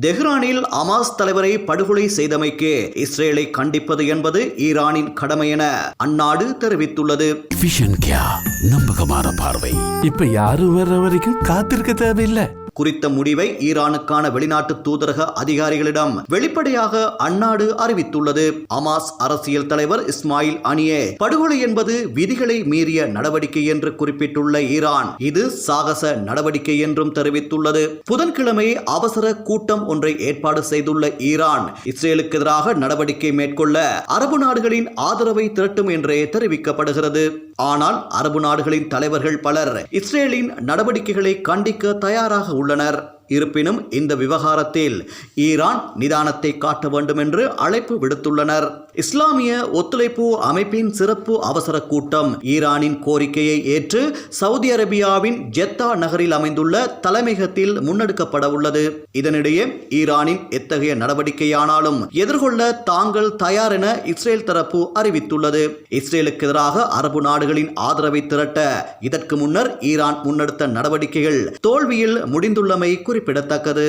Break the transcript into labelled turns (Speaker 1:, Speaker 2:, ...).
Speaker 1: தெஹ்ரானில் Hamas தலைவரை படுகொலை செய்தமைக்கு இஸ்ரேலை கண்டிப்பது என்பது ஈரானின் கடமை என அந்நாடு தெரிவித்துள்ளது.
Speaker 2: நம்பகமான பார்வை. இப்ப யாரும் வர்ற வரைக்கும் காத்திருக்க தேவையில்லை.
Speaker 1: குறித்த முடிவை ஈரானுக்கான வெளிநாட்டு தூதரக அதிகாரிகளிடம் வெளிப்படையாக அந்நாடு அறிவித்துள்ளது. ஹமாஸ் அரசியல் தலைவர் இஸ்மாயில் அனியே படுகொலை என்பது விதிகளை மீறிய நடவடிக்கை என்று குறிப்பிட்டுள்ள ஈரான் இது சாகச நடவடிக்கை என்றும் தெரிவித்துள்ளது. புதன்கிழமை அவசர கூட்டம் ஒன்றை ஏற்பாடு செய்துள்ள ஈரான் இஸ்ரேலுக்கு எதிராக நடவடிக்கை மேற்கொள்ள அரபு நாடுகளின் ஆதரவை திரட்டும் என்றே தெரிவிக்கப்படுகிறது. ஆனால் அரபு நாடுகளின் தலைவர்கள் பலர் இஸ்ரேலின் நடவடிக்கைகளை கண்டிக்க தயாராக உள்ளனர். இருப்பினும் இந்த விவகாரத்தில் ஈரான் நிதானத்தை காட்ட வேண்டும் என்று அழைப்பு விடுத்துள்ளனர். இஸ்லாமிய ஒத்துழைப்பு அமைப்பின் சிறப்பு அவசர கூட்டம் ஈரானின் கோரிக்கையை ஏற்று சவுதி அரேபியாவின் ஜெத்தா நகரில் அமைந்துள்ள தலைமையகத்தில் முன்னெடுக்கப்பட உள்ளது. இதனிடையே ஈரானின் எத்தகைய நடவடிக்கையானாலும் எதிர்கொள்ள தாங்கள் தயார் என இஸ்ரேல் தரப்பு அறிவித்துள்ளது. இஸ்ரேலுக்கு எதிராக அரபு நாடுகளின் ஆதரவை திரட்ட இதற்கு முன்னர் ஈரான் முன்னெடுத்த நடவடிக்கைகள் தோல்வியில் முடிந்துள்ளமை குறிப்பிடத்தக்கது.